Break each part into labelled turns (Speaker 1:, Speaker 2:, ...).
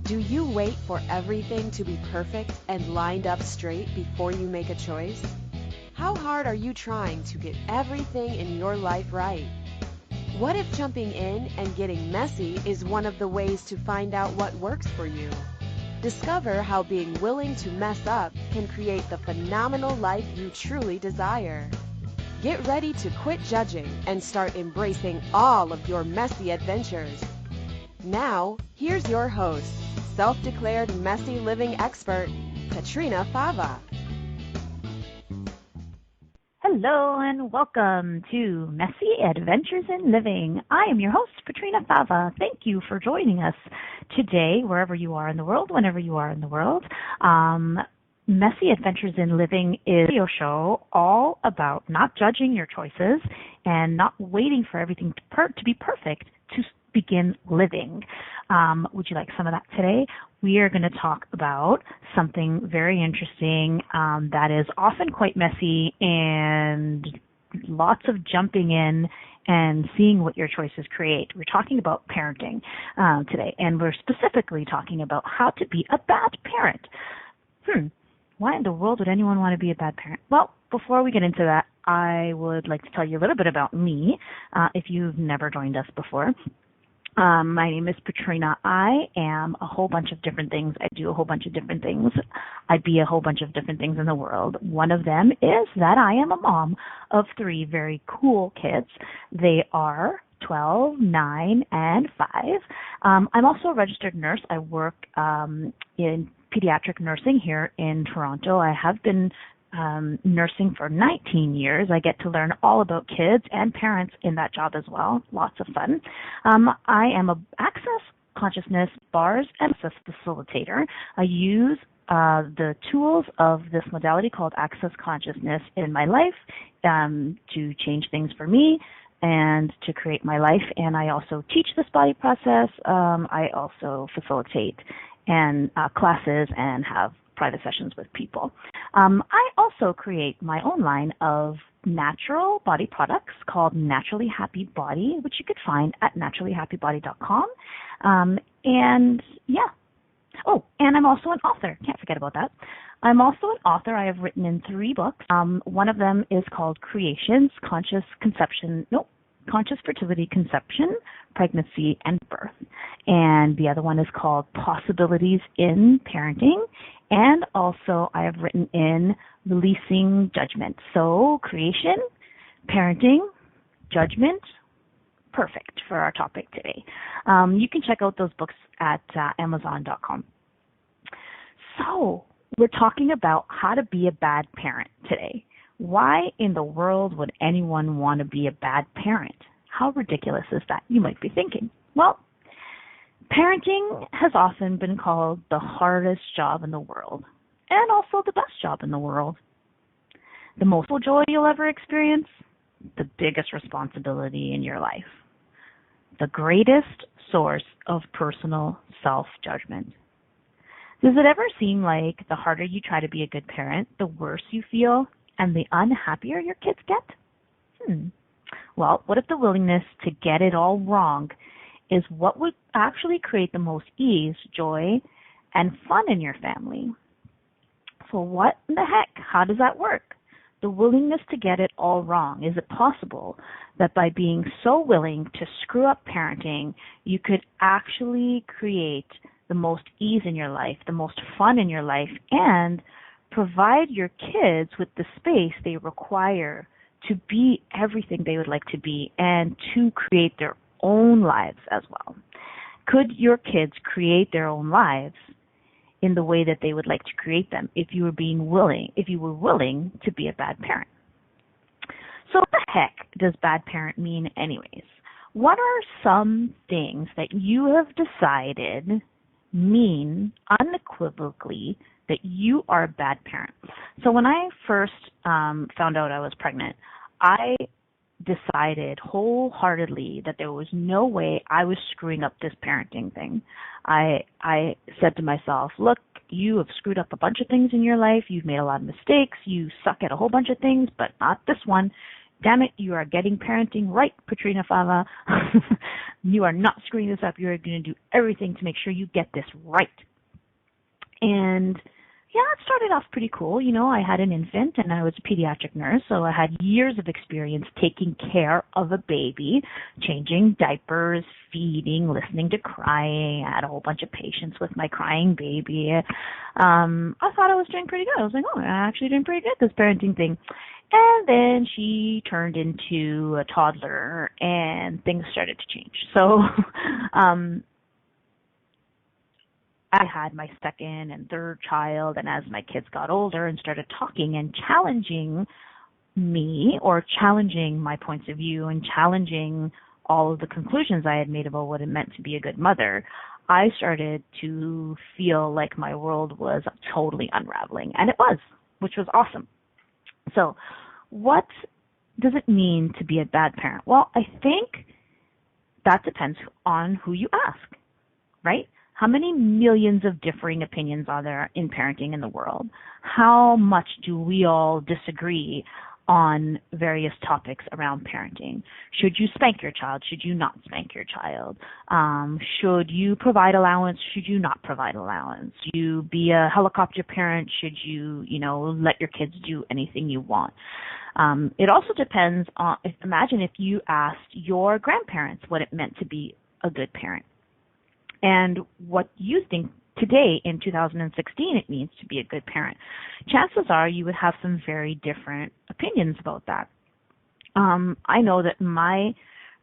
Speaker 1: Do you wait for everything to be perfect and lined up straight before you make a choice? How hard are you trying to get everything in your life right? What if jumping in and getting messy is one of the ways to find out what works for you? Discover how being willing to mess up can create the phenomenal life you truly desire. Get ready to quit judging and start embracing all of your messy adventures. Now, here's your host, self-declared messy living expert, Petrina Fava.
Speaker 2: Hello and welcome to Messy Adventures in Living. I am your host, Petrina Fava. Thank you for joining us today, wherever you are in the world, whenever you are in the world. Messy Adventures in Living is a radio show all about not judging your choices and not waiting for everything to be perfect to begin living. Would you like some of that today? We are going to talk about something very interesting that is often quite messy and lots of jumping in and seeing what your choices create. We're talking about parenting today, and we're specifically talking about how to be a bad parent. Why in the world would anyone want to be a bad parent? Well, before we get into that, I would like to tell you a little bit about me if you've never joined us before. My name is Petrina. I am a whole bunch of different things. I do a whole bunch of different things. I be a whole bunch of different things in the world. One of them is that I am a mom of 3 very cool kids. They are 12, 9, and 5. I'm also a registered nurse. I work in pediatric nursing here in Toronto. I have been nursing for 19 years. I get to learn all about kids and parents in that job as well. Lots of fun. I am a access consciousness bars and access facilitator. I use the tools of this modality called access consciousness in my life to change things for me and to create my life. And I also teach this body process. I also facilitate and classes and have private sessions with people. I also create my own line of natural body products called Naturally Happy Body, which you could find at naturallyhappybody.com. And I'm also an author. Can't forget about that. I'm also an author. I have written in 3 books. One of them is called Creations, Conscious Fertility, Conception, Pregnancy, and Birth. And the other one is called Possibilities in Parenting. And also I have written in Releasing Judgment. So creation, parenting, judgment, perfect for our topic today. You can check out those books at Amazon.com. So we're talking about how to be a bad parent today. Why in the world would anyone want to be a bad parent? How ridiculous is that, you might be thinking? Well, parenting has often been called the hardest job in the world and also the best job in the world. The most joy you'll ever experience, the biggest responsibility in your life, the greatest source of personal self-judgment. Does it ever seem like the harder you try to be a good parent, the worse you feel and the unhappier your kids get? Well, what if the willingness to get it all wrong is what would actually create the most ease, joy, and fun in your family? So what in the heck? How does that work? The willingness to get it all wrong. Is it possible that by being so willing to screw up parenting, you could actually create the most ease in your life, the most fun in your life, and provide your kids with the space they require to be everything they would like to be and to create their own lives as well? Could your kids create their own lives in the way that they would like to create them if you were willing to be a bad parent? So what the heck does bad parent mean anyways? What are some things that you have decided mean unequivocally that you are a bad parent? So when I first found out I was pregnant, I decided wholeheartedly that there was no way I was screwing up this parenting thing. I said to myself, look, you have screwed up a bunch of things in your life. You've made a lot of mistakes. You suck at a whole bunch of things, but not this one. damn it, you are getting parenting right, Petrina, Fava. You are not screwing this up. You are going to do everything to make sure you get this right. And yeah, it started off pretty cool. You know, I had an infant and I was a pediatric nurse, so I had years of experience taking care of a baby, changing diapers, feeding, listening to crying. I had a whole bunch of patience with my crying baby. I thought I was doing pretty good. I was like, oh, I'm actually doing pretty good at this parenting thing. And then she turned into a toddler and things started to change. So I had my second and third child, and as my kids got older and started talking and challenging me or challenging my points of view and challenging all of the conclusions I had made about what it meant to be a good mother, I started to feel like my world was totally unraveling, and it was, which was awesome. So what does it mean to be a bad parent? Well, I think that depends on who you ask, right? How many millions of differing opinions are there in parenting in the world? How much do we all disagree on various topics around parenting? Should you spank your child? Should you not spank your child? Should you provide allowance? Should you not provide allowance? Should you be a helicopter parent? Should you, let your kids do anything you want? It also depends on, imagine if you asked your grandparents what it meant to be a good parent, and what you think today in 2016 it means to be a good parent. Chances are you would have some very different opinions about that. I know that my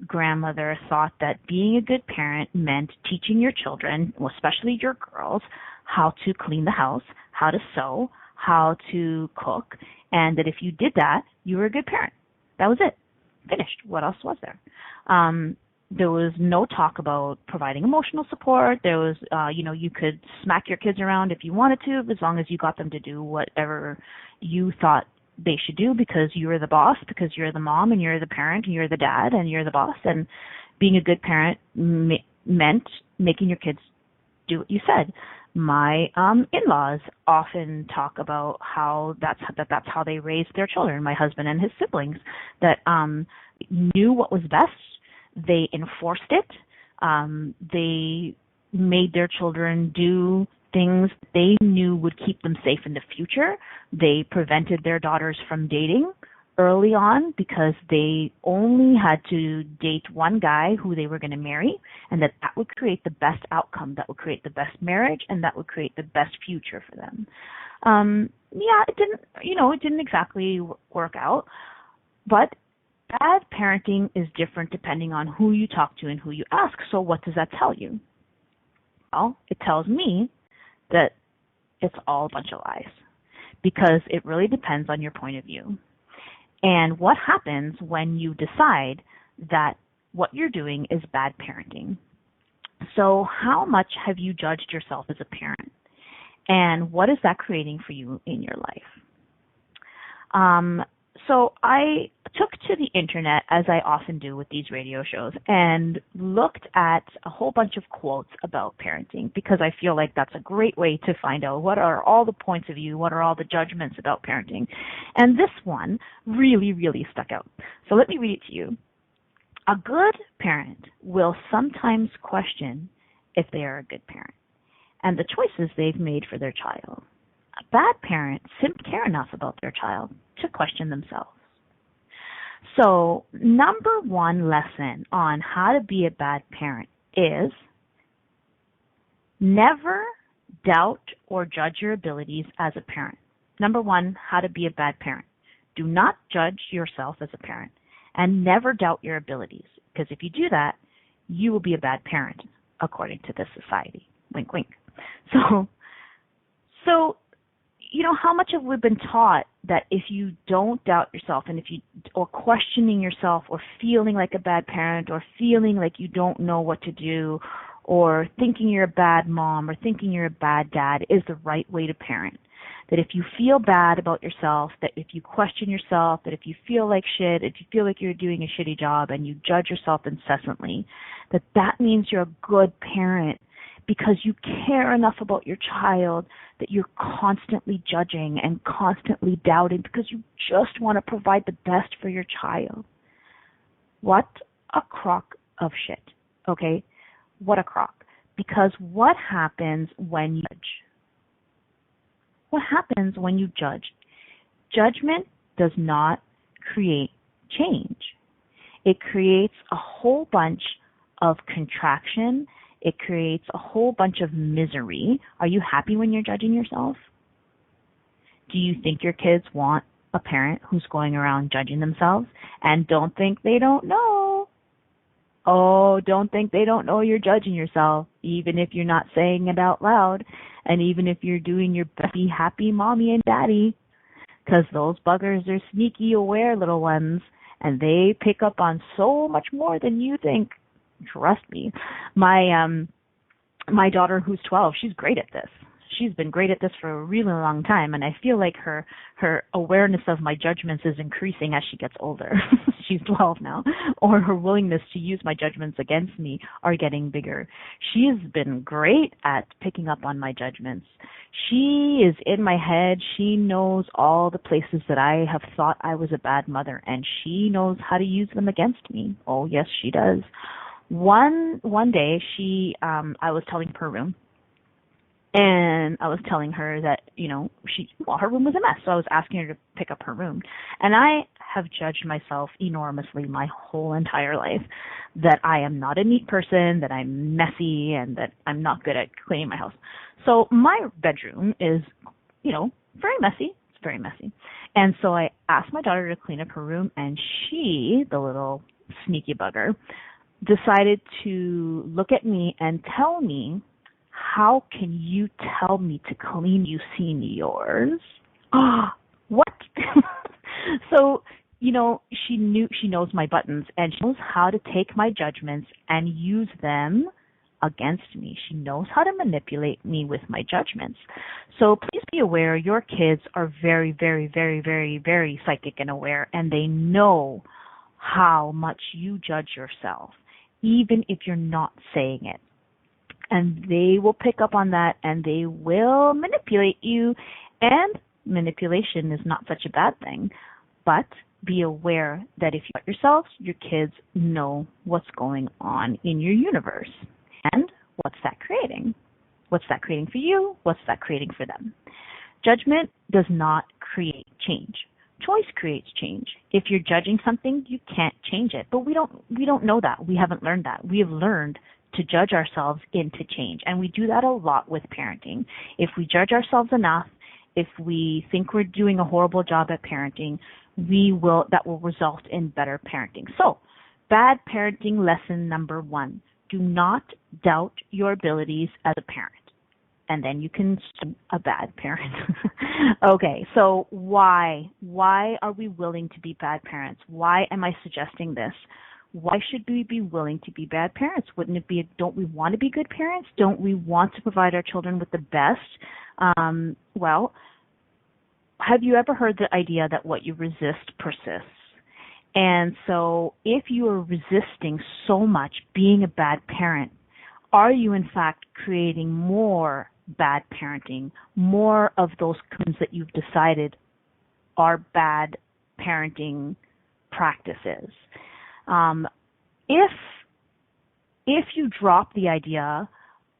Speaker 2: grandmother thought that being a good parent meant teaching your children, especially your girls, how to clean the house, how to sew, how to cook, and that if you did that, you were a good parent. That was it. Finished. What else was there? There was no talk about providing emotional support. There was, you could smack your kids around if you wanted to, as long as you got them to do whatever you thought they should do because you were the boss, because you're the mom and you're the parent and you're the dad and you're the boss. And being a good parent meant making your kids do what you said. My in-laws often talk about how that's how they raised their children, my husband and his siblings, that knew what was best. They enforced it. They made their children do things they knew would keep them safe in the future. They prevented their daughters from dating early on because they only had to date one guy who they were going to marry, and that would create the best outcome, that would create the best marriage, and that would create the best future for them. It didn't exactly work out, but bad parenting is different depending on who you talk to and who you ask. So what does that tell you? Well, it tells me that it's all a bunch of lies, because it really depends on your point of view. And what happens when you decide that what you're doing is bad parenting? So how much have you judged yourself as a parent? And what is that creating for you in your life? So I took to the internet, as I often do with these radio shows, and looked at a whole bunch of quotes about parenting, because I feel like that's a great way to find out what are all the points of view, what are all the judgments about parenting. And this one really, really stuck out. So let me read it to you. A good parent will sometimes question if they are a good parent and the choices they've made for their child. A bad parent simply care enough about their child to question themselves. So, number one lesson on how to be a bad parent is never doubt or judge your abilities as a parent. Number one, how to be a bad parent. Do not judge yourself as a parent and never doubt your abilities, because if you do that, you will be a bad parent according to this society. Wink, wink. So how much have we been taught that if you don't doubt yourself and or questioning yourself or feeling like a bad parent or feeling like you don't know what to do or thinking you're a bad mom or thinking you're a bad dad is the right way to parent? That if you feel bad about yourself, that if you question yourself, that if you feel like shit, if you feel like you're doing a shitty job and you judge yourself incessantly, that means you're a good parent, because you care enough about your child that you're constantly judging and constantly doubting because you just want to provide the best for your child. What a crock of shit, okay? What a crock. Because what happens when you judge? What happens when you judge? Judgment does not create change. It creates a whole bunch of contraction. It creates a whole bunch of misery. Are you happy when you're judging yourself? Do you think your kids want a parent who's going around judging themselves? And don't think they don't know. Oh, don't think they don't know you're judging yourself, even if you're not saying it out loud, and even if you're doing your best, be happy mommy and daddy, because those buggers are sneaky aware little ones, and they pick up on so much more than you think. Trust me. My daughter, who's 12, she's great at this. She's been great at this for a really long time, and I feel like her awareness of my judgments is increasing as she gets older. She's 12 now, or her willingness to use my judgments against me are getting bigger. She's been great at picking up on my judgments. She is in my head. She knows all the places that I have thought I was a bad mother, and she knows how to use them against me. Oh, yes, she does. One day, I was telling her room, and I was telling her that, her room was a mess. So I was asking her to pick up her room. And I have judged myself enormously my whole entire life, that I am not a neat person, that I'm messy, and that I'm not good at cleaning my house. So my bedroom is, very messy. It's very messy. And so I asked my daughter to clean up her room, and she, the little sneaky bugger, decided to look at me and tell me, "How can you tell me to clean? You've seen yours." What? So, she knows my buttons, and she knows how to take my judgments and use them against me. She knows how to manipulate me with my judgments. So please be aware, your kids are very, very, very, very, very psychic and aware, and they know how much you judge yourself, even if you're not saying it. And they will pick up on that, and they will manipulate you. And manipulation is not such a bad thing. But be aware that if you judge yourself, your kids know what's going on in your universe. And what's that creating? What's that creating for you? What's that creating for them? Judgment does not create change. Choice creates change. If you're judging something, you can't change it. But we don't know that. We haven't learned that. We have learned to judge ourselves into change. And we do that a lot with parenting. If we judge ourselves enough, if we think we're doing a horrible job at parenting, that will result in better parenting. So, bad parenting lesson number 1. Do not doubt your abilities as a parent. And then you can be a bad parent. Okay, so why? Why are we willing to be bad parents? Why am I suggesting this? Why should we be willing to be bad parents? Don't we want to be good parents? Don't we want to provide our children with the best? Well, have you ever heard the idea that what you resist persists? And so if you are resisting so much being a bad parent, are you in fact creating more bad parenting, more of those things that you've decided are bad parenting practices? If you drop the idea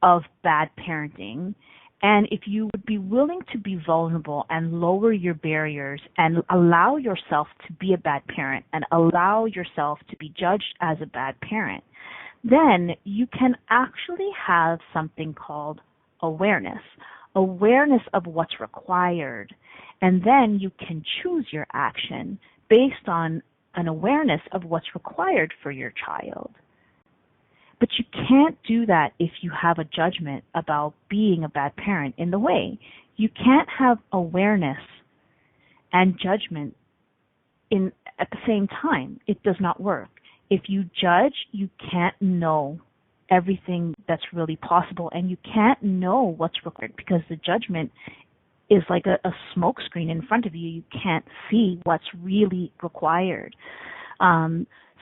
Speaker 2: of bad parenting, and if you would be willing to be vulnerable and lower your barriers and allow yourself to be a bad parent and allow yourself to be judged as a bad parent, then you can actually have something called awareness of what's required. And then you can choose your action based on an awareness of what's required for your child. But you can't do that if you have a judgment about being a bad parent in the way. You can't have awareness and judgment at the same time. It does not work. If you judge, you can't know everything that's really possible, and you can't know what's required because the judgment is like a smoke screen in front of you. You can't see what's really required.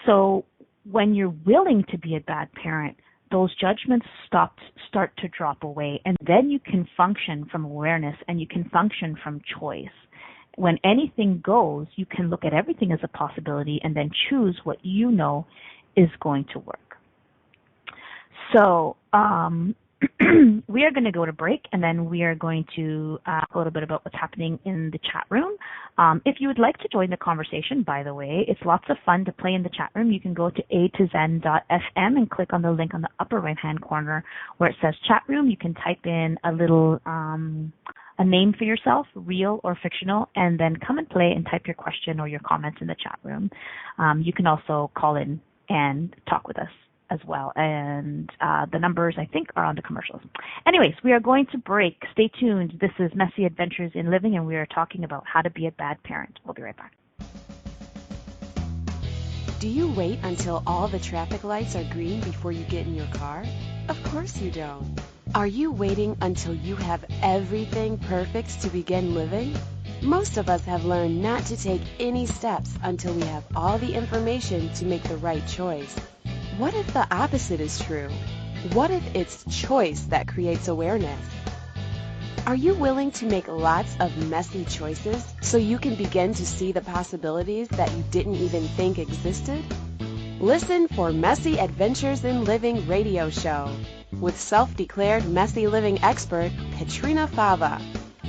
Speaker 2: So when you're willing to be a bad parent, those judgments start to drop away, and then you can function from awareness and you can function from choice. When anything goes, you can look at everything as a possibility and then choose what you know is going to work. So we are going to go to break, and then we are going to talk a little bit about what's happening in the chat room. If you would like to join the conversation, by the way, it's lots of fun to play in the chat room. You can go to a2zen.fm and click on the link on the upper right-hand corner where it says chat room. You can type in a little a name for yourself, real or fictional, and then come and play and type your question or your comments in the chat room. You can also call in and talk with us as well, and the numbers, I think, are on the commercials. Anyways, we are going to break. Stay tuned. This is Messy Adventures in Living, and we are talking about how to be a bad parent. We'll be right back.
Speaker 1: Do you wait until all the traffic lights are green before you get in your car? Of course you don't. Are you waiting until you have everything perfect to begin living? Most of us have learned not to take any steps until we have all the information to make the right choice. What if the opposite is true? What if it's choice that creates awareness? Are you willing to make lots of messy choices so you can begin to see the possibilities that you didn't even think existed? Listen for Messy Adventures in Living radio show with self-declared messy living expert Petrina Fava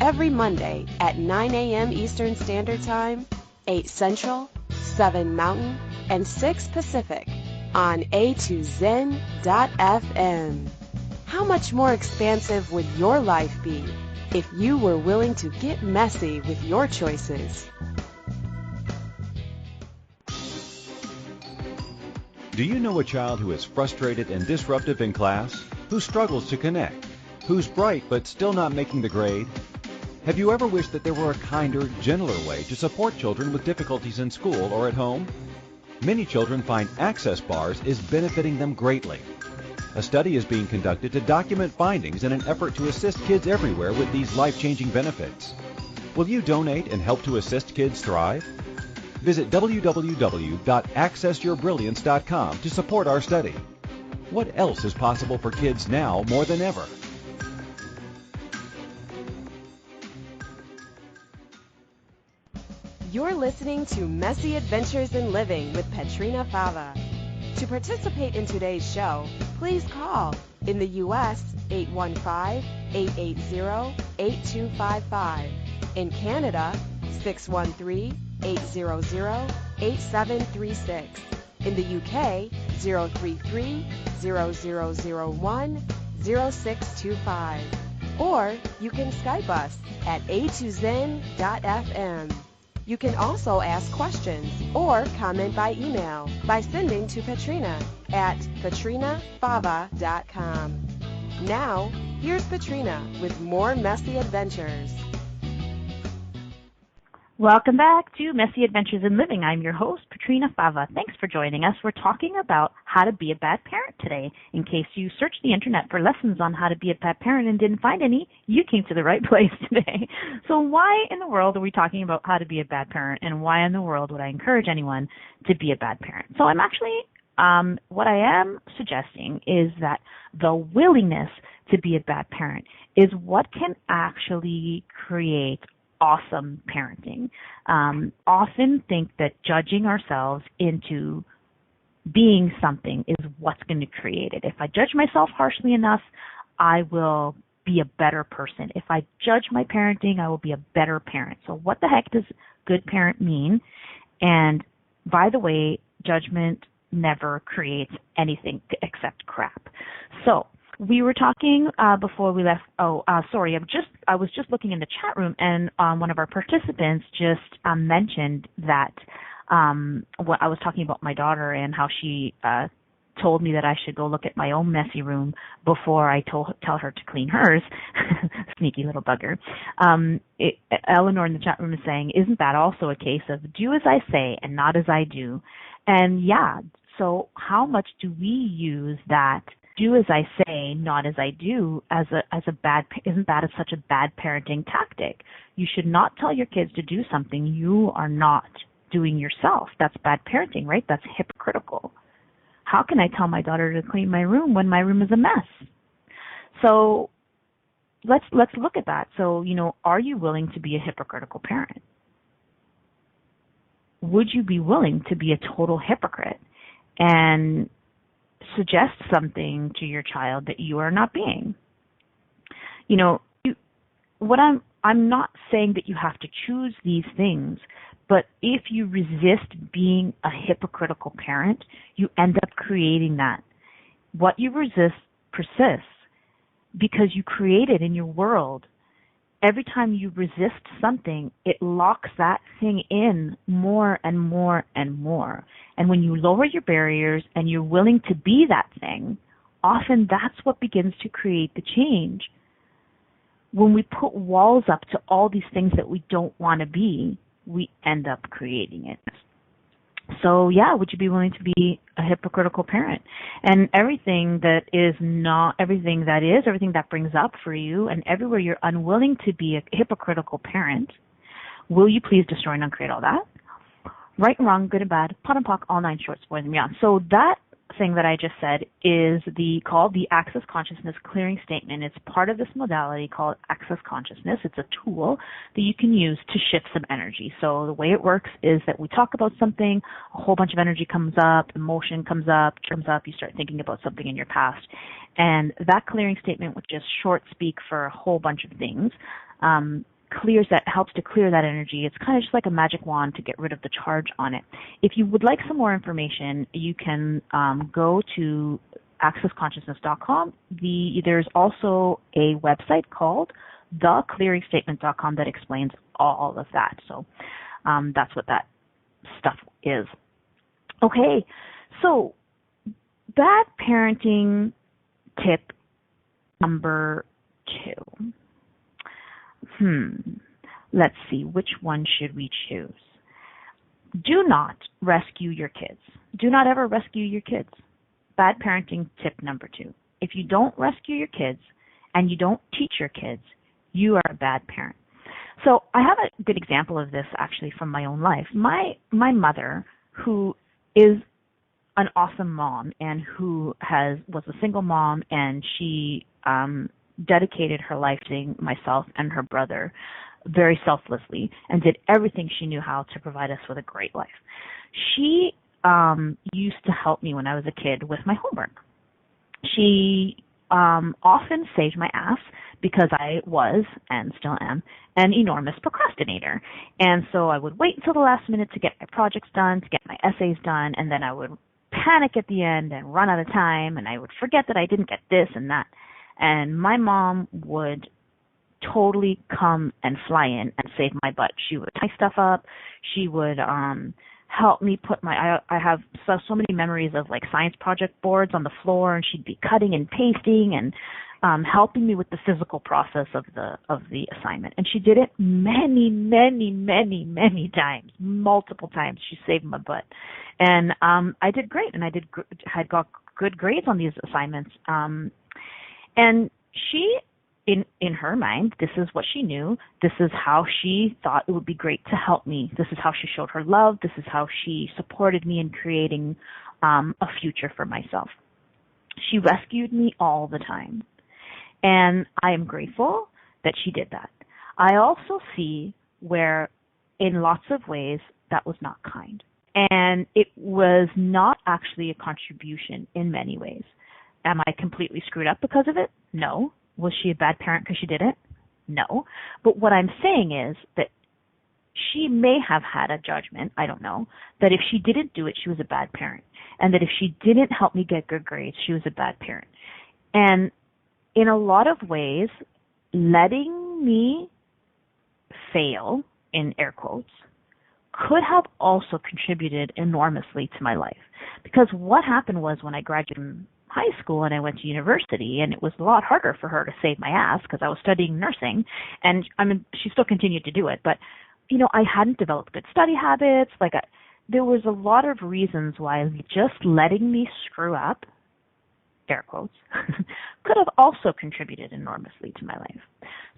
Speaker 1: every Monday at 9 a.m. Eastern Standard Time, 8 Central, 7 Mountain, and 6 Pacific on a2zen.fm. How much more expansive would your life be if you were willing to get messy with your choices?
Speaker 3: Do you know a child who is frustrated and disruptive in class, who struggles to connect, who's bright but still not making the grade? Have you ever wished that there were a kinder, gentler way to support children with difficulties in school or at home? Many children find access bars is benefiting them greatly. A study is being conducted to document findings in an effort to assist kids everywhere with these life-changing benefits. Will you donate and help to assist kids thrive? Visit www.accessyourbrilliance.com to support our study. What else is possible for kids now more than ever?
Speaker 1: You're listening to Messy Adventures in Living with Petrina Fava. To participate in today's show, please call in the U.S. 815-880-8255. In Canada, 613-800-8736. In the UK, 033-0001-0625. Or you can Skype us at a2zen.fm. You can also ask questions or comment by email by sending to Petrina at petrinafava.com. Now, here's Petrina with more Messy Adventures.
Speaker 2: Welcome back to Messy Adventures in Living. I'm your host, Petrina Fava. Thanks for joining us. We're talking about how to be a bad parent today. In case you searched the internet for lessons on how to be a bad parent and didn't find any, you came to the right place today. So why in the world are we talking about how to be a bad parent, and why in the world would I encourage anyone to be a bad parent? So I'm actually, what I am suggesting is that the willingness to be a bad parent is what can actually create awesome parenting. Often think that judging ourselves into being something is what's going to create it. If I judge myself harshly enough, I will be a better person. If I judge my parenting, I will be a better parent. So what the heck does good parent mean? And by the way, judgment never creates anything except crap. So we were talking before we left. Sorry. I was just looking in the chat room, and one of our participants just mentioned that what I was talking about my daughter and how she told me that I should go look at my own messy room before I tell her to clean hers. Sneaky little bugger. Eleanor in the chat room is saying, isn't that also a case of do as I say and not as I do? And yeah, so how much do we use that do as I say, not as I do, isn't that such a bad parenting tactic? You should not tell your kids to do something you are not doing yourself. That's bad parenting, right? That's hypocritical. how can I tell my daughter to clean my room when my room is a mess? So let's look at that. So, are you willing to be a hypocritical parent? Would you be willing to be a total hypocrite and suggest something to your child that you are not being? I'm not saying that you have to choose these things, but if you resist being a hypocritical parent, you end up creating that. What you resist persists because you create it in your world. Every time you resist something, it locks that thing in more and more and more. And when you lower your barriers and you're willing to be that thing, often that's what begins to create the change. When we put walls up to all these things that we don't want to be, we end up creating it. So would you be willing to be a hypocritical parent? And everything that brings up for you, and everywhere you're unwilling to be a hypocritical parent, will you please destroy and uncreate all that? Right and wrong, good and bad, pot and pock, all nine shorts, boys and beyond. So that thing that I just said is called the Access Consciousness Clearing Statement. It's part of this modality called Access Consciousness. It's a tool that you can use to shift some energy. So the way it works is that we talk about something, a whole bunch of energy comes up, emotion comes up, you start thinking about something in your past. And that clearing statement, which is short speak for a whole bunch of things, helps to clear that energy. It's kind of just like a magic wand to get rid of the charge on it. If you would like some more information, you can go to accessconsciousness.com. There's also a website called theclearingstatement.com that explains all of that. So that's what that stuff is. Okay, so bad parenting tip number 2. Let's see, which one should we choose? Do not rescue your kids. Do not ever rescue your kids. Bad parenting tip number 2. If you don't rescue your kids and you don't teach your kids, you are a bad parent. So I have a good example of this actually from my own life. My mother, who is an awesome mom and who was a single mom, and she dedicated her life to myself and her brother very selflessly and did everything she knew how to provide us with a great life. She used to help me when I was a kid with my homework. She often saved my ass because I was, and still am, an enormous procrastinator. And so I would wait until the last minute to get my projects done, to get my essays done, and then I would panic at the end and run out of time, and I would forget that I didn't get this and that. And my mom would totally come and fly in and save my butt. She would tie stuff up. She would help me put I have so many memories of like science project boards on the floor, and she'd be cutting and pasting and helping me with the physical process of the assignment. And she did it many times, multiple times. She saved my butt. And I did great, and had got good grades on these assignments. And she, in her mind, this is what she knew. This is how she thought it would be great to help me. This is how she showed her love. This is how she supported me in creating a future for myself. She rescued me all the time. And I am grateful that she did that. I also see where, in lots of ways, that was not kind. And it was not actually a contribution in many ways. Am I completely screwed up because of it? No. Was she a bad parent because she did it? No. But what I'm saying is that she may have had a judgment, I don't know, that if she didn't do it, she was a bad parent. And that if she didn't help me get good grades, she was a bad parent. And in a lot of ways, letting me fail, in air quotes, could have also contributed enormously to my life. Because what happened was, when I graduated from high school and I went to university, and it was a lot harder for her to save my ass because I was studying nursing, and she still continued to do it, but I hadn't developed good study habits. There was a lot of reasons why just letting me screw up, air quotes, could have also contributed enormously to my life.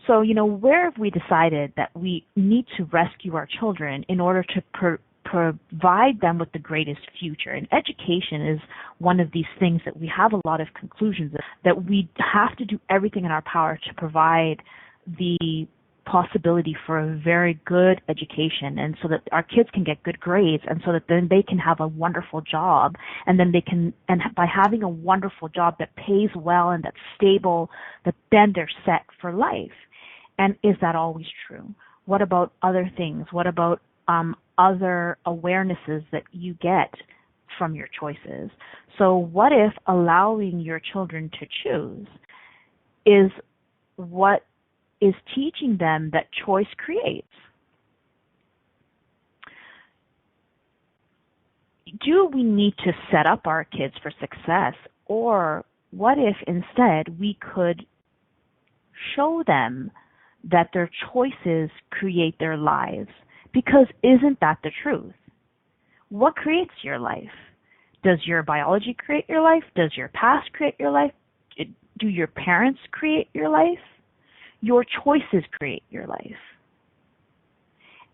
Speaker 2: So, where have we decided that we need to rescue our children in order to provide them with the greatest future. And education is one of these things that we have a lot of conclusions that we have to do everything in our power to provide the possibility for a very good education, and so that our kids can get good grades, and so that then they can have a wonderful job, and then by having a wonderful job that pays well and that's stable, that then they're set for life. And is that always true? What about other things? What about other awarenesses that you get from your choices? So what if allowing your children to choose is what is teaching them that choice creates? Do we need to set up our kids for success? Or what if instead we could show them that their choices create their lives? Because isn't that the truth? What creates your life? Does your biology create your life? Does your past create your life? Do your parents create your life? Your choices create your life.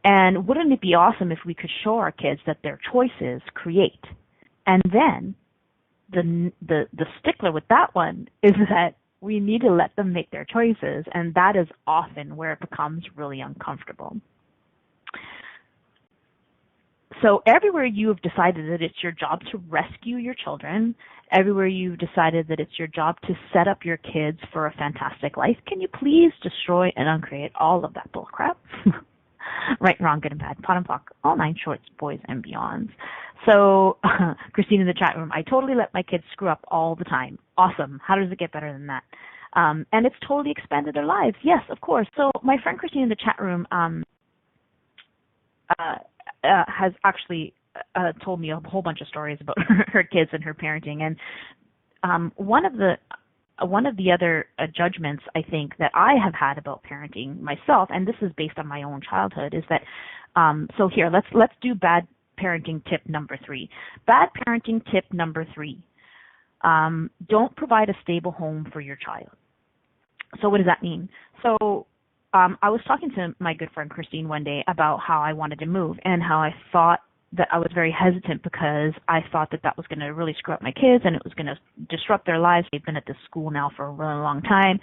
Speaker 2: And wouldn't it be awesome if we could show our kids that their choices create? And then the stickler with that one is that we need to let them make their choices, and that is often where it becomes really uncomfortable. So everywhere you have decided that it's your job to rescue your children, everywhere you've decided that it's your job to set up your kids for a fantastic life, can you please destroy and uncreate all of that bullcrap? Right, wrong, good and bad, pot and pock, all 9 shorts, boys and beyonds. So, Christine in the chat room, I totally let my kids screw up all the time. Awesome. How does it get better than that? And it's totally expanded their lives. Yes, of course. So my friend Christine in the chat room has actually told me a whole bunch of stories about her kids and her parenting. And one of the other judgments I think that I have had about parenting myself, and this is based on my own childhood, is that so here let's do bad parenting tip number 3. Bad parenting tip number 3: don't provide a stable home for your child. So what does that mean? So I was talking to my good friend Christine one day about how I wanted to move and how I thought that I was very hesitant because I thought that that was going to really screw up my kids and it was going to disrupt their lives. They've been at this school now for a really long time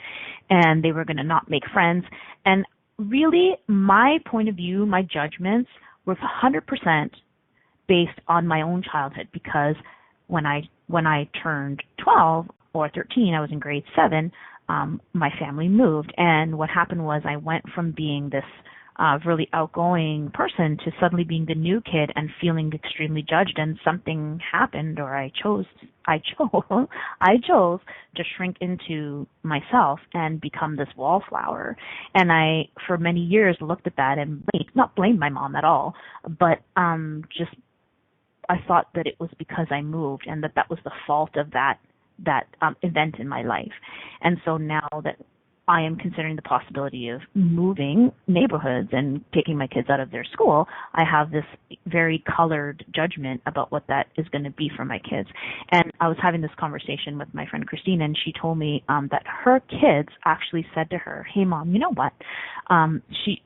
Speaker 2: and they were going to not make friends. And really, my point of view, my judgments were 100% based on my own childhood, because when I turned 12 or 13, I was in grade 7, my family moved. And what happened was I went from being this really outgoing person to suddenly being the new kid and feeling extremely judged, and something happened, or I chose to shrink into myself and become this wallflower. And I, for many years, looked at that and not blamed my mom at all, but just I thought that it was because I moved and that was the fault of that event in my life. And so now that I am considering the possibility of moving neighborhoods and taking my kids out of their school, I have this very colored judgment about what that is going to be for my kids. And I was having this conversation with my friend Christine, and she told me that her kids actually said to her, "Hey, Mom, you know what?" She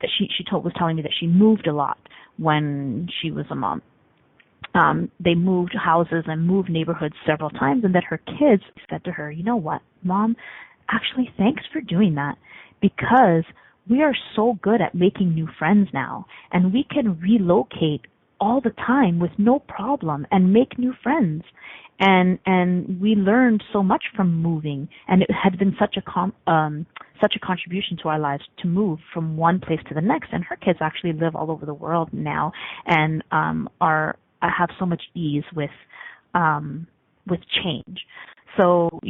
Speaker 2: was telling me that she moved a lot when she was a mom. They moved houses and moved neighborhoods several times, and that her kids said to her, "You know what, Mom? Actually, thanks for doing that, because we are so good at making new friends now, and we can relocate all the time with no problem and make new friends. And we learned so much from moving, and it had been such a contribution to our lives to move from one place to the next." And her kids actually live all over the world now, and have so much ease with change. So,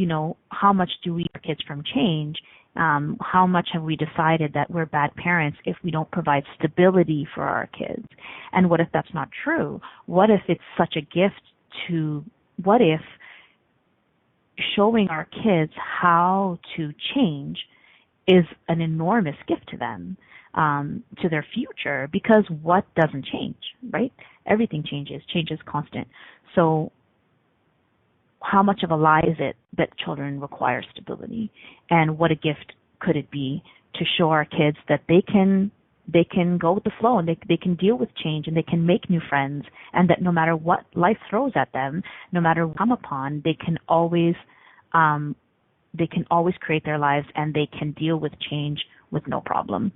Speaker 2: how much do we keep kids from change? How much have we decided that we're bad parents if we don't provide stability for our kids? And what if that's not true? What if it's such a gift what if showing our kids how to change is an enormous gift to them, to their future? Because what doesn't change, right? Everything changes. Change is constant. So how much of a lie is it that children require stability? And what a gift could it be to show our kids that they can they can go with the flow, and they can deal with change, and they can make new friends, and that no matter what life throws at them, no matter what come upon, they can always create their lives, and they can deal with change with no problem.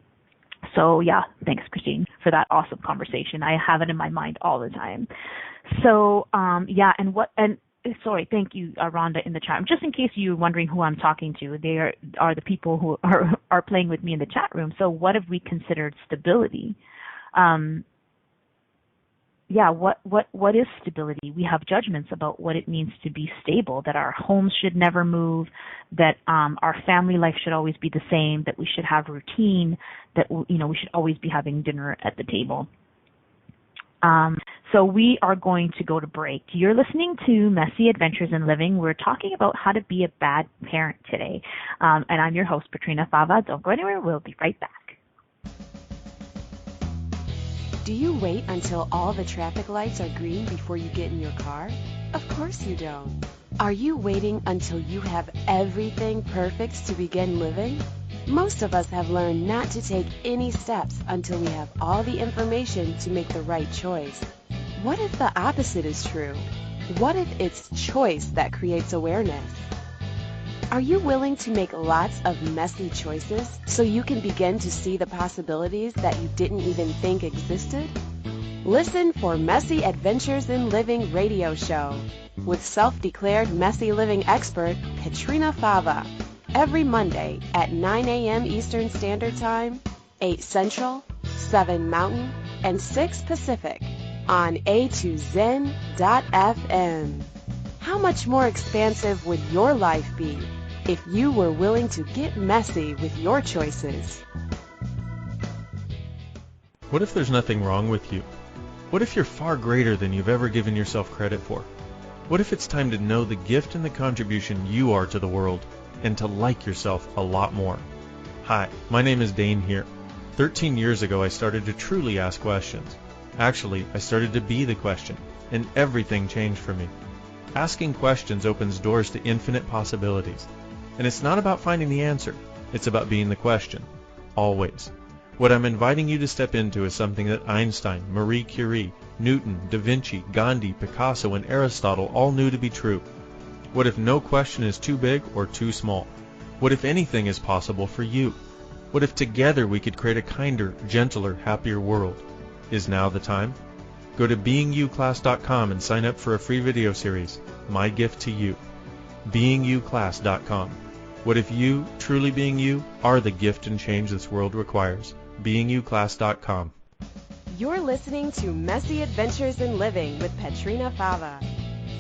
Speaker 2: So yeah, thanks, Christine, for that awesome conversation. I have it in my mind all the time. So sorry, thank you, Rhonda, in the chat. Just in case you're wondering who I'm talking to, they are the people who are playing with me in the chat room. So what have we considered stability? What is stability? We have judgments about what it means to be stable, that our homes should never move, that our family life should always be the same, that we should have routine, that we should always be having dinner at the table. So we are going to go to break. You're listening to Messy Adventures in Living. We're talking about how to be a bad parent today. And I'm your host, Petrina Fava. Don't go anywhere. We'll be right back.
Speaker 1: Do you wait until all the traffic lights are green before you get in your car? Of course you don't. Are you waiting until you have everything perfect to begin living? Most of us have learned not to take any steps until we have all the information to make the right choice. What if the opposite is true? What if it's choice that creates awareness? Are you willing to make lots of messy choices so you can begin to see the possibilities that you didn't even think existed? Listen for Messy Adventures in Living radio show with self-declared messy living expert Petrina Fava every Monday at 9 a.m. Eastern Standard Time, 8 Central, 7 Mountain, and 6 Pacific on a2zen.fm. How much more expansive would your life be if you were willing to get messy with your choices?
Speaker 4: What if there's nothing wrong with you? What if you're far greater than you've ever given yourself credit for? What if it's time to know the gift and the contribution you are to the world and to like yourself a lot more? Hi, my name is Dane here. 13 years ago, I started to truly ask questions. Actually, I started to be the question, and everything changed for me. Asking questions opens doors to infinite possibilities. And it's not about finding the answer. It's about being the question. Always. What I'm inviting you to step into is something that Einstein, Marie Curie, Newton, Da Vinci, Gandhi, Picasso, and Aristotle all knew to be true. What if no question is too big or too small? What if anything is possible for you? What if together we could create a kinder, gentler, happier world? Is now the time? Go to beingyouclass.com and sign up for a free video series, My Gift to You. beingyouclass.com. What if you, truly being you, are the gift and change this world requires? beingyouclass.com.
Speaker 1: You're listening to Messy Adventures in Living with Petrina Fava.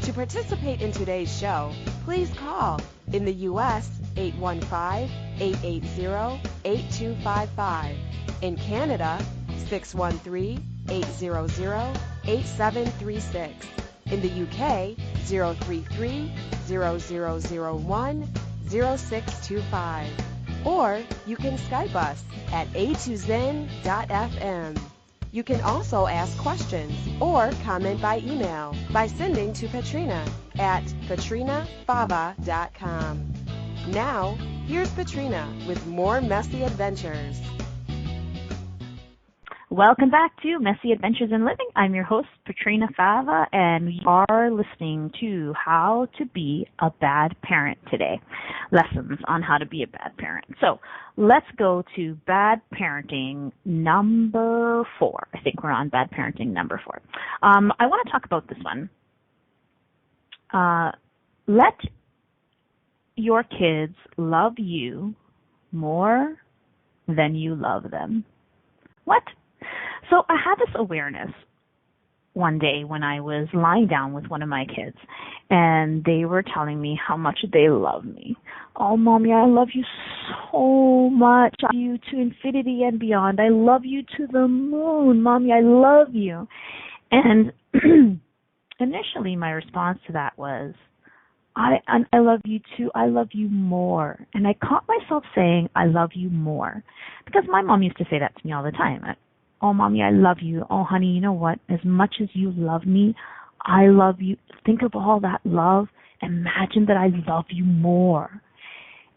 Speaker 1: To participate in today's show, please call in the U.S. 815-880-8255. In Canada, 613-800-8736. In the UK, 033-0001-0625. Or you can Skype us at a2zen.fm. You can also ask questions or comment by email by sending to Petrina at petrinafava.com. Now, here's Petrina with more Messy Adventures.
Speaker 2: Welcome back to Messy Adventures in Living. I'm your host, Petrina Fava, and you are listening to How to Be a Bad Parent today. Lessons on how to be a bad parent. So let's go to bad parenting number 4. I think we're on bad parenting number 4. I want to talk about this one. Let your kids love you more than you love them. What? So I had this awareness one day when I was lying down with one of my kids, and they were telling me how much they love me. Oh, Mommy, I love you so much. I love you to infinity and beyond. I love you to the moon. Mommy, I love you. And initially my response to that was, I love you too. I love you more. And I caught myself saying, I love you more. Because my mom used to say that to me all the time. Oh, Mommy, I love you. Oh, honey, you know what? As much as you love me, I love you. Think of all that love. Imagine that I love you more.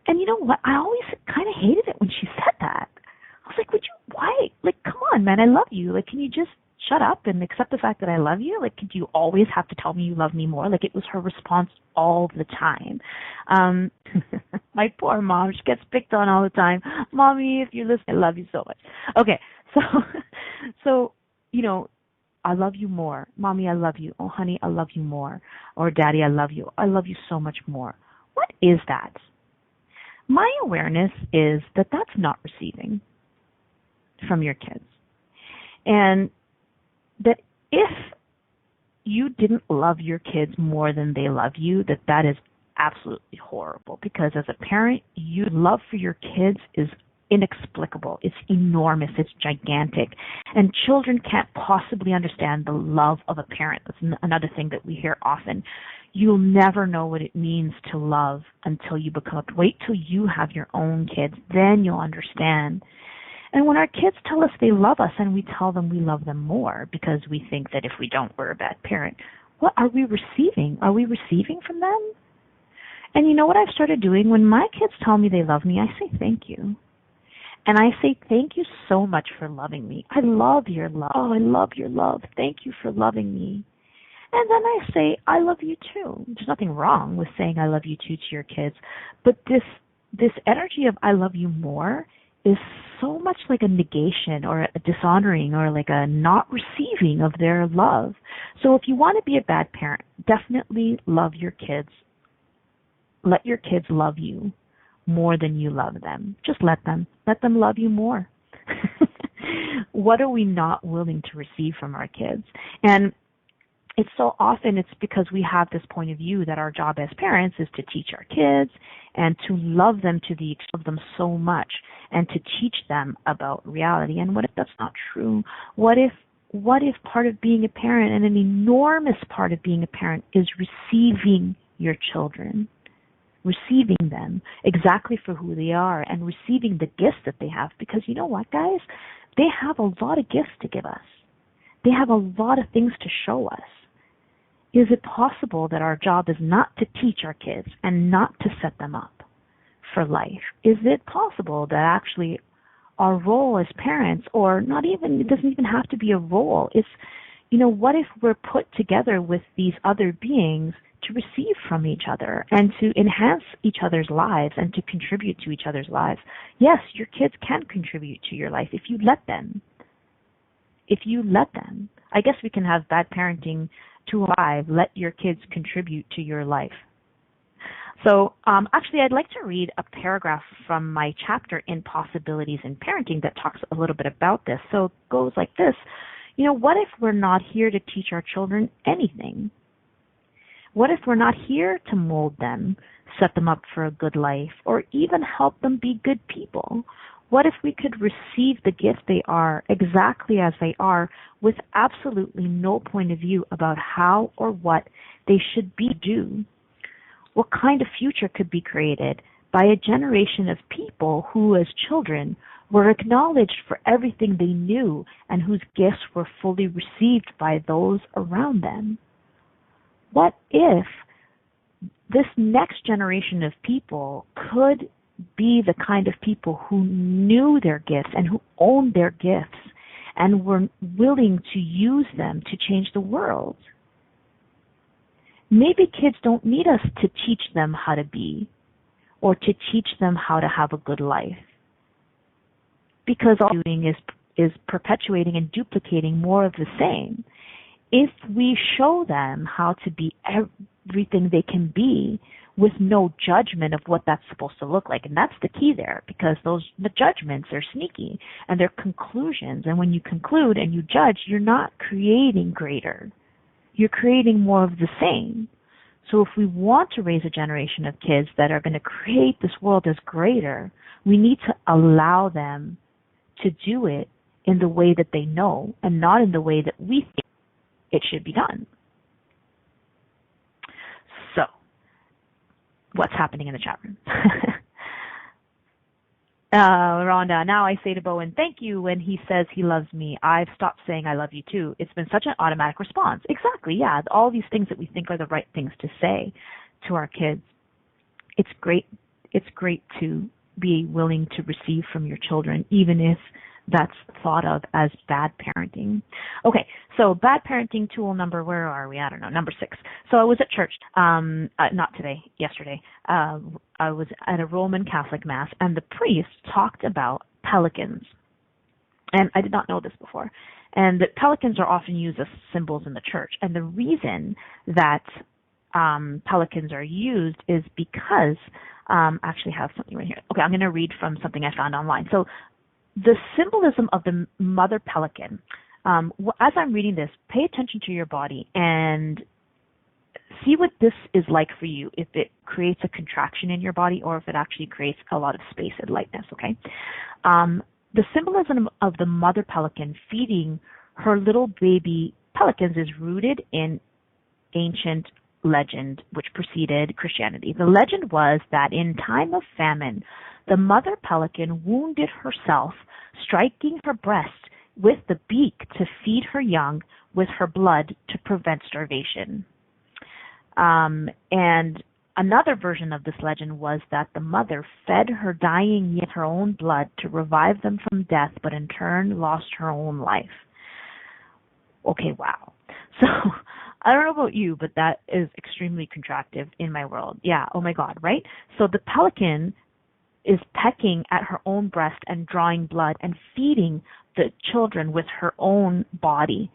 Speaker 2: And you know what? I always kind of hated it when she said that. I was like, why? Like, on, man, I love you. Like, can you just shut up and accept the fact that I love you? Like, do you always have to tell me you love me more? Like, it was her response all the time. My poor mom, she gets picked on all the time. Mommy, if you're listening, I love you so much. Okay, so, I love you more. Mommy, I love you. Oh, honey, I love you more. Or Daddy, I love you. I love you so much more. What is that? My awareness is that that's not receiving from your kids. And that if you didn't love your kids more than they love you, that is absolutely horrible. Because as a parent, your love for your kids is inexplicable. It's enormous. It's gigantic. And children can't possibly understand the love of a parent. That's another thing that we hear often. You'll never know what it means to love until you become wait till you have your own kids. Then you'll understand. And when our kids tell us they love us and we tell them we love them more because we think that if we don't, we're a bad parent, what are we receiving? Are we receiving from them? And you know what I've started doing? When my kids tell me they love me, I say thank you. And I say, thank you so much for loving me. I love your love. Oh, I love your love. Thank you for loving me. And then I say, I love you too. There's nothing wrong with saying I love you too to your kids. But this energy of I love you more is so much like a negation or a dishonoring or like a not receiving of their love. So if you want to be a bad parent, definitely love your kids. Let your kids love you more than you love them. Just let them love you more. What are we not willing to receive from our kids? And it's so often it's because we have this point of view that our job as parents is to teach our kids and to love them love them so much and to teach them about reality. And what if that's not true? What if part of being a parent, and an enormous part of being a parent, is receiving your children? Receiving them exactly for who they are and receiving the gifts that they have. Because you know what, guys? They have a lot of gifts to give us. They have a lot of things to show us. Is it possible that our job is not to teach our kids and not to set them up for life? Is it possible that actually our role as parents, or not even, it doesn't even have to be a role, it's, what if we're put together with these other beings to receive from each other and to enhance each other's lives and to contribute to each other's lives? Yes, your kids can contribute to your life if you let them. If you let them. I guess we can have bad parenting 205, let your kids contribute to your life. So actually, I'd like to read a paragraph from my chapter in Possibilities in Parenting that talks a little bit about this. So it goes like this. What if we're not here to teach our children anything? What if we're not here to mold them, set them up for a good life, or even help them be good people? What if we could receive the gift they are exactly as they are, with absolutely no point of view about how or what they should do? What kind of future could be created by a generation of people who, as children, were acknowledged for everything they knew and whose gifts were fully received by those around them? What if this next generation of people could be the kind of people who knew their gifts and who owned their gifts and were willing to use them to change the world? Maybe kids don't need us to teach them how to be or to teach them how to have a good life, because all we're doing is perpetuating and duplicating more of the same. If we show them how to be everything they can be with no judgment of what that's supposed to look like, and that's the key there, because the judgments are sneaky and they're conclusions, and when you conclude and you judge, you're not creating greater. You're creating more of the same. So if we want to raise a generation of kids that are going to create this world as greater, we need to allow them to do it in the way that they know and not in the way that we think it should be done. So, what's happening in the chat room? Rhonda, now I say to Bowen, thank you when he says he loves me. I've stopped saying I love you too. It's been such an automatic response. Exactly, yeah. All these things that we think are the right things to say to our kids. It's great to be willing to receive from your children, even if that's thought of as bad parenting. Okay, so bad parenting tool number, where are we? I don't know, number 6. So I was at church, not today, yesterday. I was at a Roman Catholic Mass, and the priest talked about pelicans. And I did not know this before. And that pelicans are often used as symbols in the church. And the reason that pelicans are used is because, actually have something right here. Okay, I'm going to read from something I found online. So the symbolism of the mother pelican, as I'm reading this, pay attention to your body and see what this is like for you, if it creates a contraction in your body or if it actually creates a lot of space and lightness, okay? The symbolism of the mother pelican feeding her little baby pelicans is rooted in ancient legend which preceded Christianity. The legend was that in time of famine, the mother pelican wounded herself, striking her breast with the beak to feed her young with her blood to prevent starvation. And another version of this legend was that the mother fed her dying with her own blood to revive them from death, but in turn lost her own life. Okay, wow. So I don't know about you, but that is extremely contractive in my world. Yeah, oh my God, right? So the pelican is pecking at her own breast and drawing blood and feeding the children with her own body,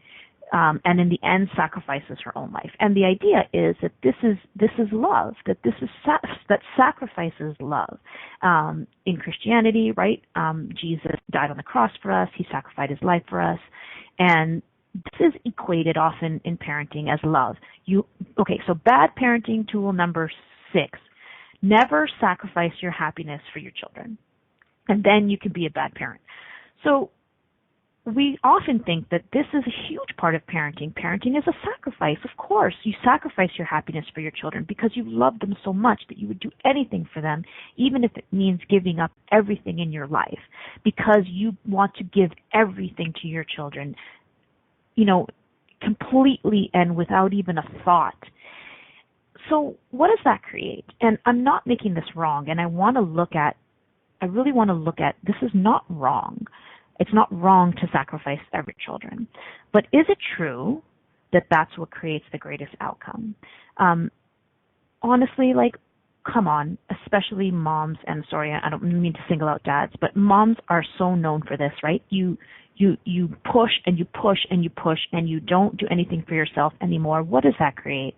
Speaker 2: and in the end sacrifices her own life. And the idea is that this is love, that this is that sacrifices love. In Christianity, right? Jesus died on the cross for us. He sacrificed his life for us, and this is equated often in parenting as love. Okay, so bad parenting tool number 6. Never sacrifice your happiness for your children. And then you can be a bad parent. So we often think that this is a huge part of parenting. Parenting is a sacrifice. Of course, you sacrifice your happiness for your children because you love them so much that you would do anything for them, even if it means giving up everything in your life, because you want to give everything to your children, completely and without even a thought. So what does that create? And I'm not making this wrong, and I really want to look at, this is not wrong. It's not wrong to sacrifice every children. But is it true that that's what creates the greatest outcome? Honestly, come on, especially moms, and sorry, I don't mean to single out dads, but moms are so known for this, right? You push and you push and you push and you don't do anything for yourself anymore. What does that create?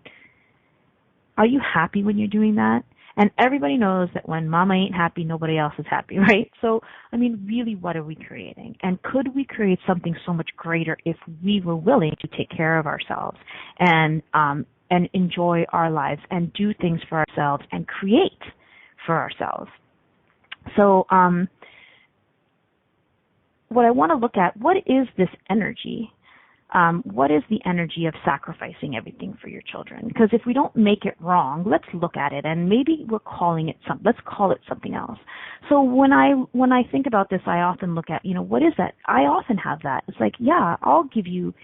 Speaker 2: Are you happy when you're doing that? And everybody knows that when mama ain't happy, nobody else is happy, right? So, really, what are we creating? And could we create something so much greater if we were willing to take care of ourselves and enjoy our lives and do things for ourselves and create for ourselves? So, what I want to look at, what is this energy? What is the energy of sacrificing everything for your children? Because if we don't make it wrong, let's look at it, and maybe we're calling it let's call it something else. So when I think about this, I often look at, what is that? I often have that. It's like, yeah, I'll give you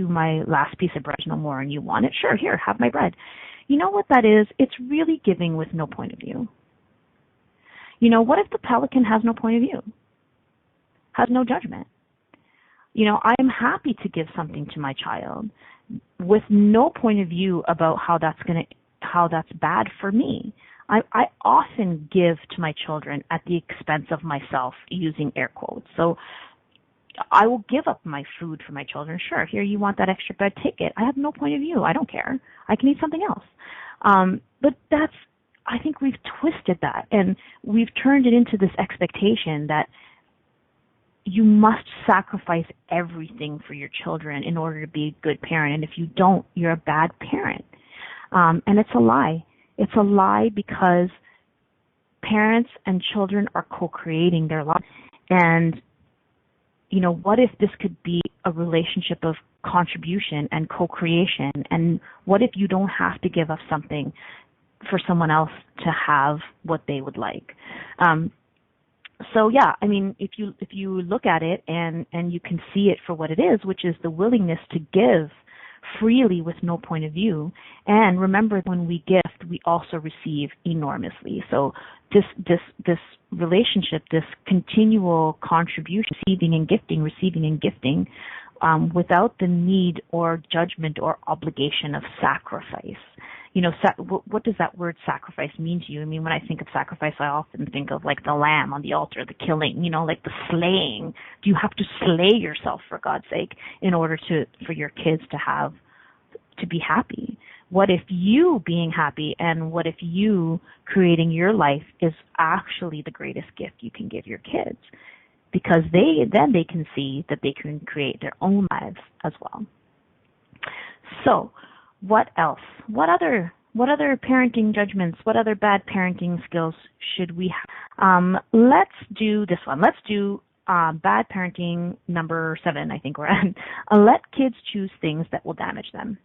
Speaker 2: my last piece of bread, no more, and you want it? Sure, here, have my bread. You know what that is? It's really giving with no point of view. What if the pelican has no point of view? Has no judgment? I'm happy to give something to my child with no point of view about how that's bad for me. I often give to my children at the expense of myself, using air quotes. So I will give up my food for my children. Sure, here, you want that extra bread, take it. I have no point of view. I don't care. I can eat something else. But I think we've twisted that, and we've turned it into this expectation that you must sacrifice everything for your children in order to be a good parent. And if you don't, you're a bad parent. And it's a lie. It's a lie because parents and children are co-creating their lives. And, what if this could be a relationship of contribution and co-creation? And what if you don't have to give up something for someone else to have what they would like? So yeah, if you look at it and you can see it for what it is, which is the willingness to give freely with no point of view. And remember, when we gift, we also receive enormously. So this relationship, this continual contribution, receiving and gifting, without the need or judgment or obligation of sacrifice. What does that word sacrifice mean to you? I mean, when I think of sacrifice, I often think of like the lamb on the altar, the killing, like the slaying. Do you have to slay yourself, for God's sake, in order for your kids to be happy? What if you being happy, and what if you creating your life is actually the greatest gift you can give your kids? Because they can see that they can create their own lives as well. So, what else? What other parenting judgments? What other bad parenting skills should we have? Let's do this one. Let's do bad parenting number 7. I think we're at. Let kids choose things that will damage them.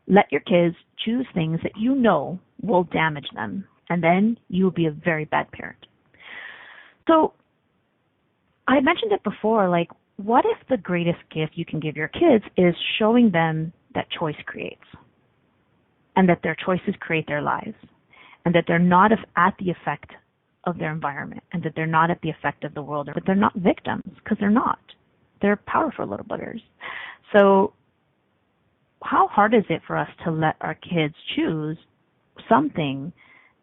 Speaker 2: Let your kids choose things that you know will damage them, and then you will be a very bad parent. So I mentioned it before, like, what if the greatest gift you can give your kids is showing them that choice creates, and that their choices create their lives, and that they're not at the effect of their environment, and that they're not at the effect of the world, but they're not victims, because they're not. They're powerful little buggers. So how hard is it for us to let our kids choose something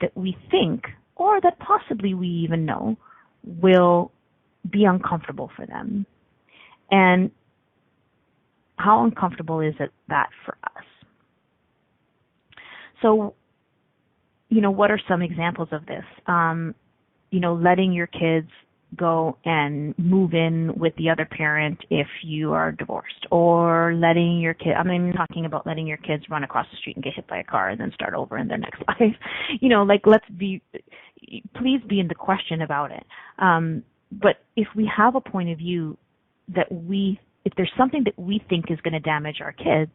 Speaker 2: that we think, or that possibly we even know, will be uncomfortable for them? And how uncomfortable is it that for us? So, what are some examples of this? Letting your kids go and move in with the other parent if you are divorced, or letting your kid, I'm talking about letting your kids run across the street and get hit by a car and then start over in their next life. Please be in the question about it. But if we have a point of view that if there's something that we think is going to damage our kids,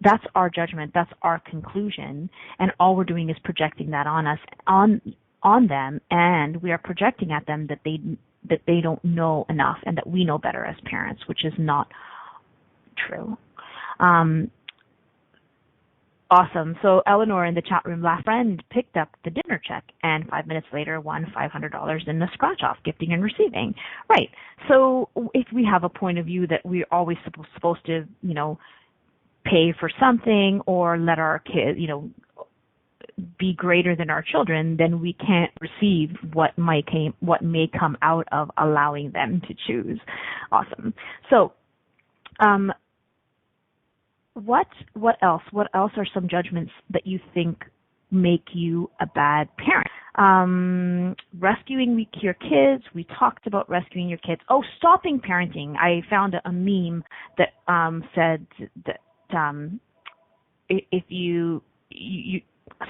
Speaker 2: that's our judgment, that's our conclusion, and all we're doing is projecting that on them, and we are projecting at them that they don't know enough and that we know better as parents, which is not true. Awesome. So Eleanor in the chat room, last friend picked up the dinner check and 5 minutes later won $500 in the scratch off, gifting and receiving. Right. So if we have a point of view that we're always supposed to, pay for something or let our kids, be greater than our children, then we can't receive what may come out of allowing them to choose. Awesome. So, what else? What else are some judgments that you think make you a bad parent? Rescuing your kids. We talked about rescuing your kids. Oh, stopping parenting. I found a meme that said that if you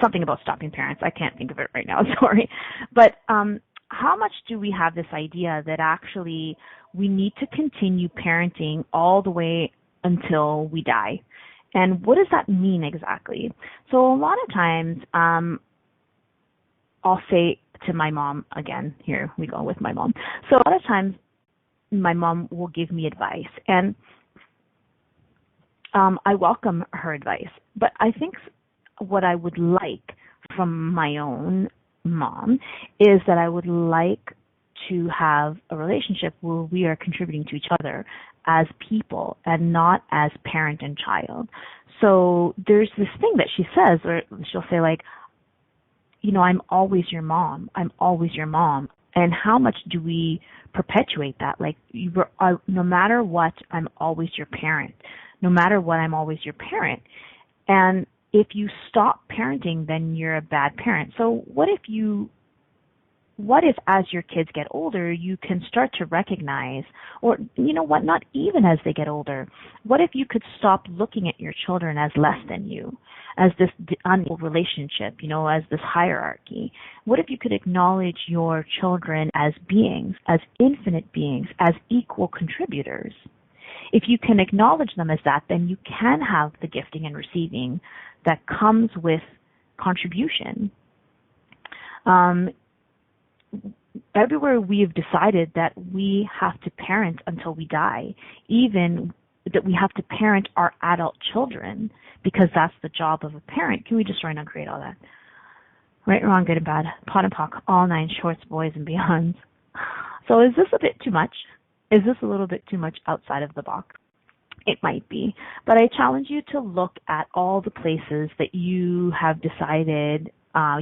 Speaker 2: something about stopping parents. I can't think of it right now, sorry. But how much do we have this idea that actually we need to continue parenting all the way until we die? And what does that mean exactly? So a lot of times I'll say to my mom, again, here we go with my mom. So a lot of times my mom will give me advice, and I welcome her advice. But I think what I would like from my own mom is that I would like to have a relationship where we are contributing to each other as people and not as parent and child. So there's this thing that she says, or she'll say like, I'm always your mom. I'm always your mom. And how much do we perpetuate that? Like, no matter what, I'm always your parent. No matter what, I'm always your parent. And if you stop parenting, then you're a bad parent. So what if as your kids get older, you can start to recognize, or not even as they get older, what if you could stop looking at your children as less than you, as this unequal relationship, as this hierarchy? What if you could acknowledge your children as beings, as infinite beings, as equal contributors? If you can acknowledge them as that, then you can have the gifting and receiving that comes with contribution. Everywhere we have decided that we have to parent until we die, even that we have to parent our adult children because that's the job of a parent. Can we just try and uncreate all that? Right, wrong, good and bad, pot and pock, all nine shorts, boys and beyonds. So is this a bit too much? Is this a little bit too much outside of the box? It might be, but I challenge you to look at all the places that you have decided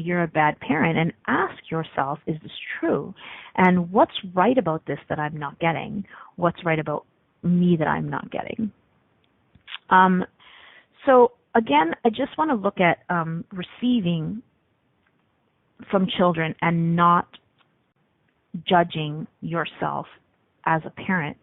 Speaker 2: you're a bad parent and ask yourself, is this true? And what's right about this that I'm not getting? What's right about me that I'm not getting? So again, I just want to look at receiving from children and not judging yourself as a parent.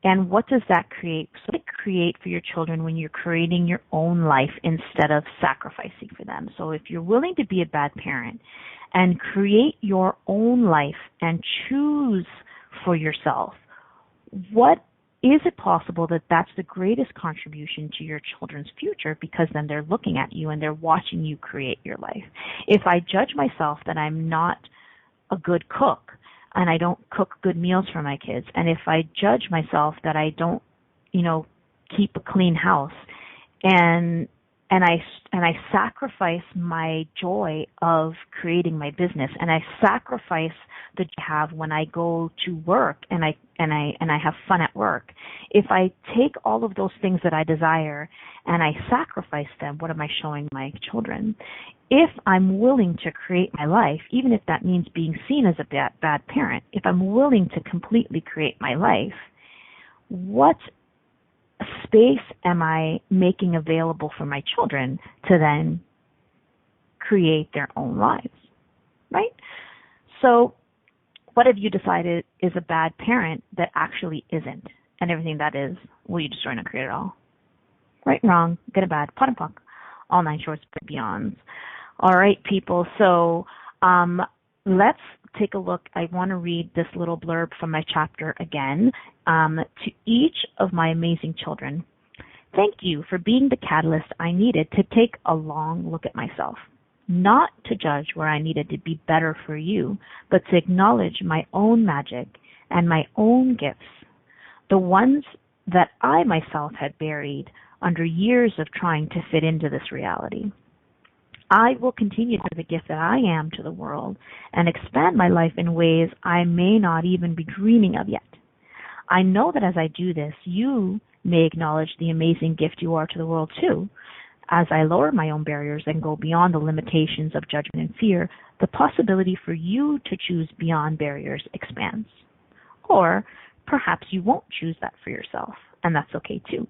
Speaker 2: And what does that create? So what does it create for your children when you're creating your own life instead of sacrificing for them? So if you're willing to be a bad parent and create your own life and choose for yourself, what is it possible that that's the greatest contribution to your children's future, because then they're looking at you and they're watching you create your life? If I judge myself that I'm not a good cook and I don't cook good meals for my kids, and if I judge myself that I don't, keep a clean house, and I sacrifice my joy of creating my business, and I sacrifice the joy I have when I go to work and I have fun at work. If I take all of those things that I desire and I sacrifice them, what am I showing my children? If I'm willing to create my life, even if that means being seen as a bad parent, if I'm willing to completely create my life, what space am I making available for my children to then create their own lives, right? So what have you decided is a bad parent that actually isn't? And everything that is, will you destroy and not create it all? Right, wrong, good and bad, pot and puck, all nine shorts but beyonds. All right, people, so let's take a look. I want to read this little blurb from my chapter again. To each of my amazing children, thank you for being the catalyst I needed to take a long look at myself. Not to judge where I needed to be better for you, but to acknowledge my own magic and my own gifts, the ones that I myself had buried under years of trying to fit into this reality. I will continue to be the gift that I am to the world and expand my life in ways I may not even be dreaming of yet. I know that as I do this, you may acknowledge the amazing gift you are to the world too. As I lower my own barriers and go beyond the limitations of judgment and fear, the possibility for you to choose beyond barriers expands. Or perhaps you won't choose that for yourself, and that's okay too,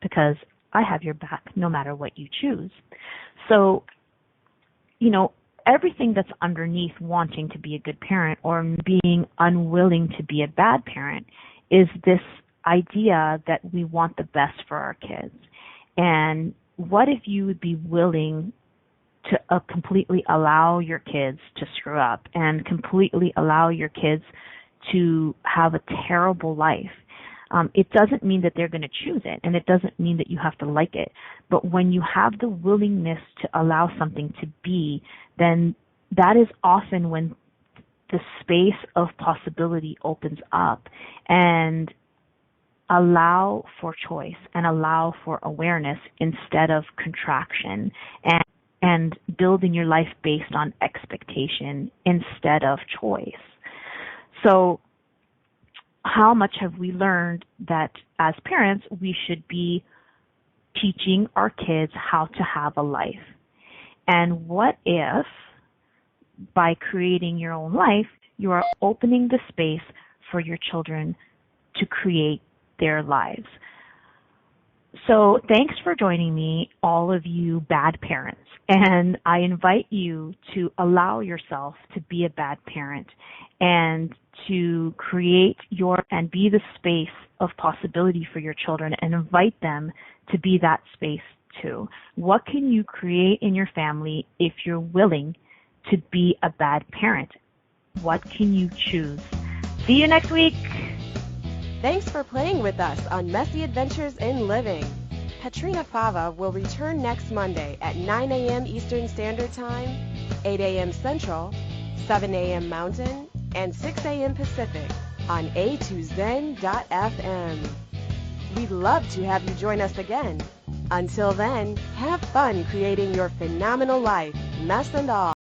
Speaker 2: because I have your back no matter what you choose. So, everything that's underneath wanting to be a good parent or being unwilling to be a bad parent is this idea that we want the best for our kids. And what if you would be willing to completely allow your kids to screw up and completely allow your kids to have a terrible life? It doesn't mean that they're going to choose it, and it doesn't mean that you have to like it. But when you have the willingness to allow something to be, then that is often when the space of possibility opens up, and allow for choice and allow for awareness instead of contraction, and building your life based on expectation instead of choice. So how much have we learned that as parents we should be teaching our kids how to have a life? And what if by creating your own life, you are opening the space for your children to create their lives? So thanks for joining me, all of you bad parents. And I invite you to allow yourself to be a bad parent and to create and be the space of possibility for your children, and invite them to be that space too. What can you create in your family if you're willing to be a bad parent? What can you choose? See you next week.
Speaker 1: Thanks for playing with us on Messy Adventures in Living. Petrina Fava will return next Monday at 9 a.m. Eastern Standard Time, 8 a.m. Central, 7 a.m. Mountain, and 6 a.m. Pacific on a2zen.fm. We'd love to have you join us again. Until then, have fun creating your phenomenal life. mess and all.